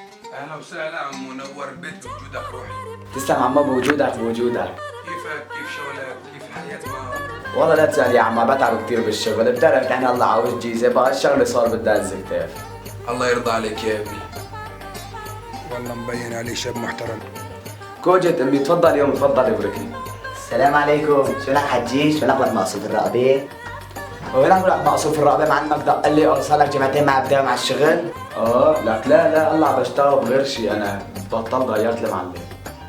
اهلا وسهلا عم منور، البيت بوجودك روحي. تسلم عمو، بوجودك بوجودك. كيفك؟ كيف شغلك؟ كيف الحياة معك؟ والله لا تسأل يا عم، بتعب كثير بالشغل، بتعرف نحن هلا عاوز جيزة، بقى الشغلة صار بدها هز كتير. الله يرضى عليك يا ابني. والله مبين عليه شاب محترم. كوجت امي، تفضل يوم، تفضل يبركني. السلام عليكم، شو لك حجي؟ شو لك مقصود الرقبة؟ وينك لك مقصوف الرقبة مع انك دق لي صار لك جمعتين ما بداوم على الشغل؟ لك لا الله عم بشتغل بغير شيء، انا بطلت غيرت المعلم.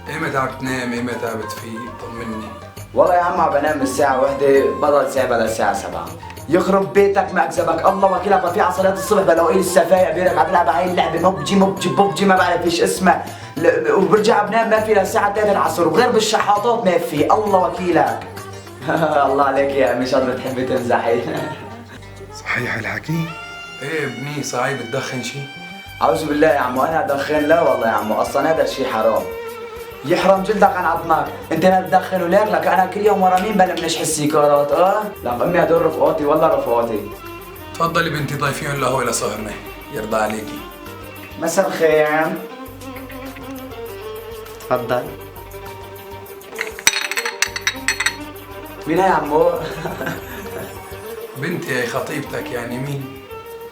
ايمتى عم تنام؟ ايمتى عم تفيق؟ طمني. والله يا عم عم بنام من الساعة 1 بضل ساعة بدل الساعة 7. يخرب بيتك مكذبك، الله وكيلك في على صلاة الصبح بلاقي لسه فايق بيرك عم بلعب هاي اللعبة ببجي ما بعرف ايش اسمها، وبرجع بنام ما في للساعة 3 العصر، وغير بالشحاطات ما في، الله وكيلك. الله عليك يا امي، شر بتحبي تمزحي. صحيح الحكي؟ ايه ابني، صحيح بتدخن شي؟ اعوذ بالله يا عمو، انا ادخن؟ لا والله يا عمو، اصلا هذا الشيء حرام، يحرم جلدك عن عظمك، انت لا تدخن وليك لك انا كل يوم ورا مين بلا بنشحن السيجارات. لك امي هدول رفقاتي، والله رفقاتي. تفضلي بنتي، ضيفين لهو لسهرنا، يرضى عليكي. مساء الخير. تفضل. مين هي يا عمو؟ بنتي هي خطيبتك يعني مين؟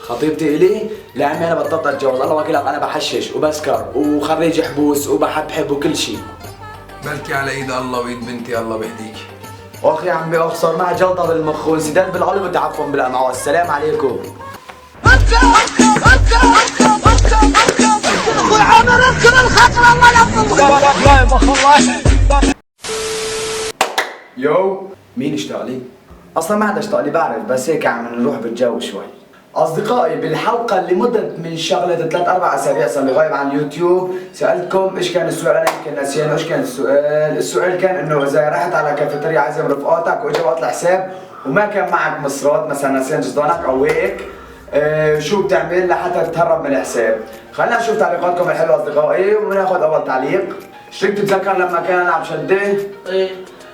خطيبتي الي؟ لا عمي انا بطلت اتجوز، الله وكيلك انا بحشش وبسكر وخريج حبوس وبحبحب وكل شيء. بلكي على ايد الله وايد بنتي، الله بيهديك. اخ يا عمي اخ، صار معي جلطه بالمخ وانسداد بالقلب وتعفن بالامعاء، السلام عليكم. يو مين اشتاق لي؟ اصلا ما حدا اشتاق لي بعرف، بس هيك عم نروح بالجو شوي. اصدقائي، بالحلقه اللي مدت من شغله 3-4 اسابيع صار لي غايب عن اليوتيوب، سالتكم ايش كان السؤال، انا يمكن نسيان ايش كان السؤال. السؤال كان انه اذا رحت على كافيتيريا عازم رفقاتك واجا وقت الحساب وما كان معك مصرات، مثلا نسيان جدانك او هيك، شو بتعمل لحتى تتهرب من الحساب؟ خلينا نشوف تعليقاتكم الحلوه اصدقائي، وناخذ اول تعليق. شريك تتذكر لما كان نلعب شده؟ ايه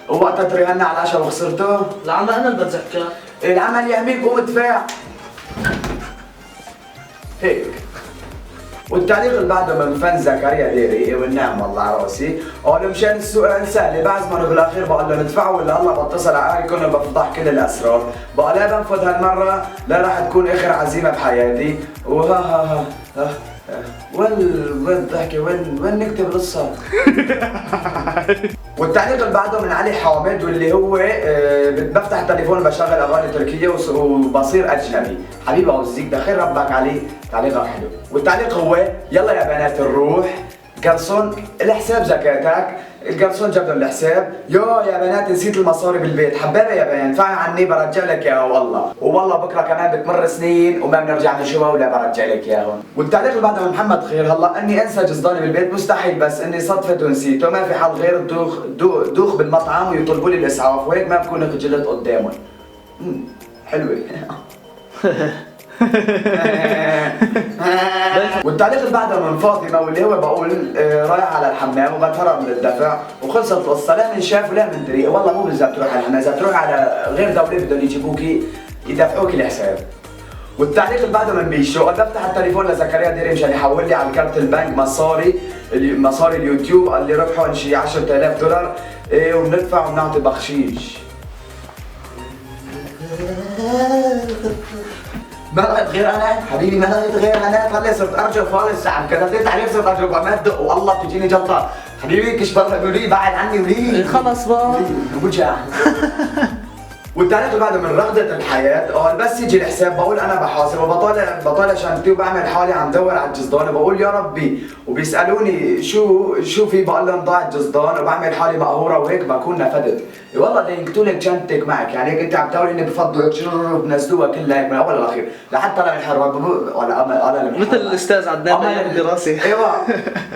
ووقتها تريهنا على العشاء وخسرته؟ العمل انا اللي بتذكر. العمل يهميك قوم ادفع هيك. والتعليق اللي بعده من فن زكريا ديري، والنعم والله على راسي، قال مشان السؤال سهل، بعزمه بالاخير بقول له ندفعه ولا الله بتصل على كنا بفضح كل الاسرار، بقى لا بنفذ هالمره، لا راح تكون اخر عزيمه بحياتي، وها ها ها وين الضحكه، وين نكتب قصه. والتعليق اللي بعده من علي حامد، واللي هو بفتح التليفون بشغل اغاني تركيه وبصير اجنبي. حبيبي اوزيك دخيل ربك علي، تعليقك حلو. والتعليق هو يلا يا بنات نروح قرصون الحساب زكاتك، القرصون جاب لهم الحساب، يا بنات نسيت المصاري بالبيت، حبابه يا بنات ادفعي عني برجع لك اياها والله، والله بكره كمان بتمر سنين وما بنرجع نشوفها ولا برجع لك اياهم. والتعليق اللي بعده من محمد خير، هلا اني انسى جزداني بالبيت مستحيل، بس اني صدفت ونسيته، ما في حل غير دوخ بالمطعم ويطلبوا لي الاسعاف، وهيك ما بكون خجلت قدامهم. حلوه. والتعليق اللي بعده من فاطمه، واللي هو بقول رايح على الحمام وبتهرب من الدفع وخلصت القصه، لا من شاف ولا من دري، والله مو بالذات تروح على الحمام، اذا تروح على غير دوله بدهم يجيبوكي يدفعوكي الحساب. والتعليق اللي بعده من بيشو، قد بفتح التليفون لزكريا ديري مشان يحول لي على كارت البنك مصاري اليوتيوب اللي ربحوا شي 10,000 دولار، وبندفع وبنعطي بخشيش. ما لقيت غير انا حبيبي، ما لقيت غير انا، طلع صرت ارجع خالص، عم كتبت عليك صرت ارجع ما تدق، والله بتجيني جلطه حبيبي، كشبر ولي بعد عني ولي خلص بقى وجع. والتعليق اللي بعده من رغدة الحياة، قال بس يجي الحساب بقول انا بحاسب وبطالع شنطتي وبعمل حالي عم دور على الجزدان وبقول يا ربي، وبيسالوني شو في، بقول لهم ضاع الجزدان وبعمل حالي مقهوره وهيك بكون نفدت. والله بدي ينكتوا لك شنطتك معك، يعني هيك انت عم تقولي اني بفضوا هيك بنزلوها كلها هيك من اول لاخير لحتى طلع من حمراء، ولا من مثل الاستاذ عدنان بايام الدراسه. ايوه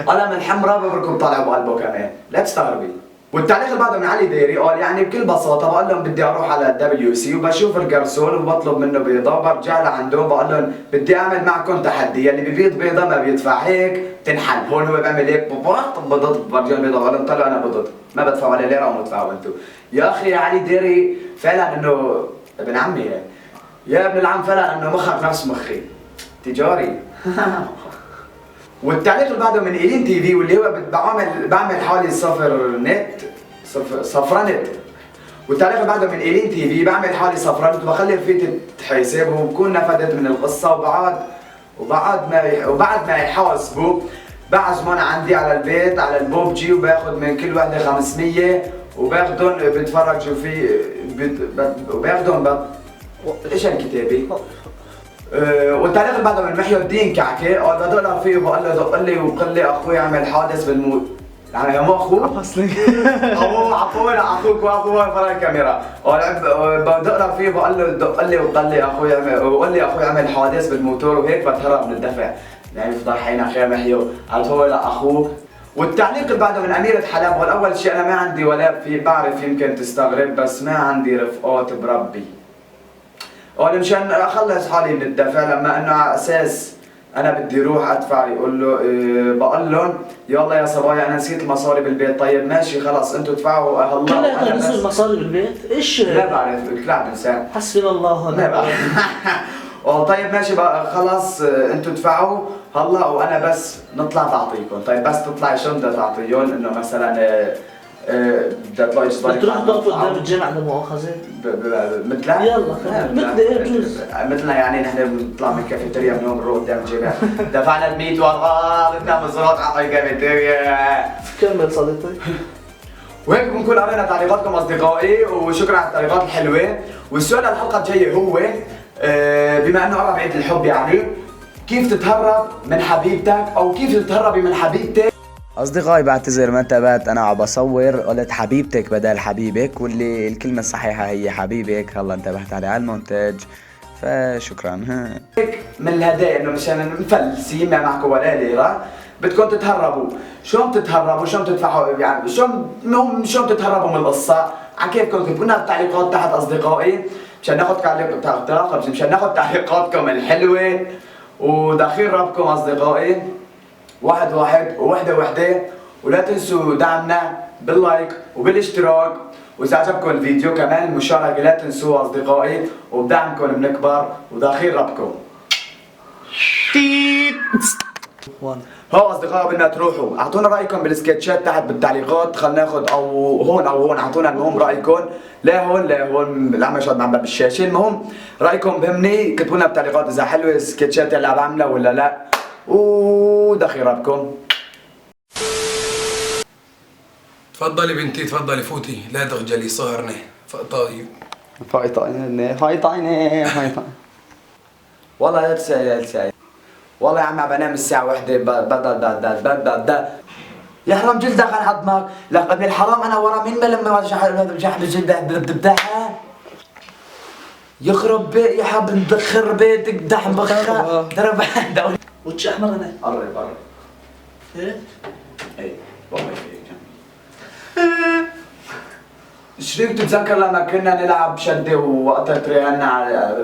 قلم من حمراء ببركم طالع بقلبه كمان، لا تستغربي. والتعليق اللي بعده من علي ديري، قال يعني بكل بساطه بقول لهم بدي اروح على WC وبشوف القرصون وبطلب منه بيضه وبرجع لعندهم بقول لهم بدي اعمل معكم تحدي، اللي ببيض بيضه ما بيدفع هيك تنحل، هون هو بيعمل هيك بضط برجع البيضه، بقول لهم طلعوا انا بضط ما بدفع ولا ليره ومدفعوا انتم. يا اخي يا علي ديري فعلا انه ابن عمي هيك. يا ابن العم فعلا انه مخك نفس مخي تجاري. والتعليق اللي بعده من إيلين تي في، واللي هو بعمل حوالي صفرنت. والتعليق اللي بعده من إيلين تي في، بعمل حالي صفرنت وبخلي رفيقتي تحاسب وبكون نفدت من القصة. وبعد ما يحاسبوا بعزمهم عندي على البيت على البوبجي، وباخذ من كل وحده 500 وباخذهم بتفرجوا فيه وباخذهم ايش الكتابه؟ والتاريخ اللي بعده من محي الدين كعكه، قال بدق فيه وبقول له دق لي وقل لي اخوي عمل حادث بالموت. يعني مو اخوه؟ اصلي ابوه عفوا اخوك واخوه فرا الكاميرا، بدق فيه بقول له دق لي وقل لي اخوي عمل حادث بالموتور وهيك بتهرب من الدفع. يعني فضحينا خير محيو، قالت هو لاخوه. والتعليق اللي بعده من أميرة حلب، والأول شيء أنا ما عندي ولا في، بعرف يمكن تستغرب بس ما عندي رفقات بربي. قال مشان أخلص حالي من الدفع، لما إنه على أساس أنا بدي روح أدفع، يقول له بقول لهم يلا يا صبايا أنا نسيت المصاري بالبيت. طيب ماشي خلص أنتوا ادفعوا هلا. كلها نسوا المصاري بالبيت؟ إيش؟ لا بعرف كلاب إنسان. حسبنا الله ما بعرف. طيب ماشي بقى خلص انتوا ادفعوا هلا وانا بس نطلع بعطيكم. طيب بس تطلعي شو بدها تعطيهم؟ انه مثلا بدها تطلعي اشتري بتروح تقف قدام الجامع لا مؤاخذة؟ مثلها؟ يلا مثل ايه بجوز؟ مثلنا يعني نحن بنطلع من كافيتيريا من يوم بنروح قدام الجامع دفعنا ال 100 ورقه بدنا مزروط على الكافيتيريا. كمل صديقي. وهيك بنكون قرينا تعليقاتكم اصدقائي، وشكرا على التعليقات الحلوه. والسؤال الحلقه الجايه هو بما انه قرب عيد الحب، يعني كيف تتهرب من حبيبتك او كيف تتهربي من حبيبتك؟ أصدقائي بعتذر ما انتبهت، أنا عم بصور قلت حبيبتك بدل حبيبك، واللي الكلمة الصحيحة هي حبيبك. هلا انتبهت على المونتاج، فشكرا. من الهدايا انه مشان مفلسين ما معكم ولا ليره، بدكم تتهربوا. شلون بتتهربوا؟ شلون بتدفعوا؟ يعني شلون بتتهربوا من القصه؟ على كيفكم اكتبوا لنا بالتعليقات تحت اصدقائي مشان ناخذ تعليقاتكم الحلوه. ودخيل ربكم اصدقائي، واحد ووحده، ولا تنسوا دعمنا باللايك وبالاشتراك، واذا عجبكم الفيديو كمان المشاركه لا تنسوا اصدقائي، وبدعمكم بنكبر. ودخيل ربكم. هو اصدقائي قبل ما تروحوا اعطونا رايكم بالسكتشات تحت بالتعليقات، خلينا ناخذ او هون اعطونا المهم رايكم. لا هون العمى شاد عم بالشاشه. المهم رايكم بهمني، كتبوا لنا بالتعليقات اذا حلوه السكتشات اللي عم بعملها ولا لا. ودخيل ربكم. تفضلي بنتي تفضلي فوتي، لا تخجلي صهرنا. طيب فايطيني والله لا تسأل. والله يا عم بنام الساعة 1 بدل يا حرام جلدك على عظمك. لقد من الحرام انا ورا مين لما شحن الجلد بدها يخرب بيت يا حب ندخر بيتك دحم بخا ضرب وش احمر انا؟ قرب ايه؟ اي والله فيك. شريك تتذكر لما كنا نلعب شدة ووقتها تريقنا على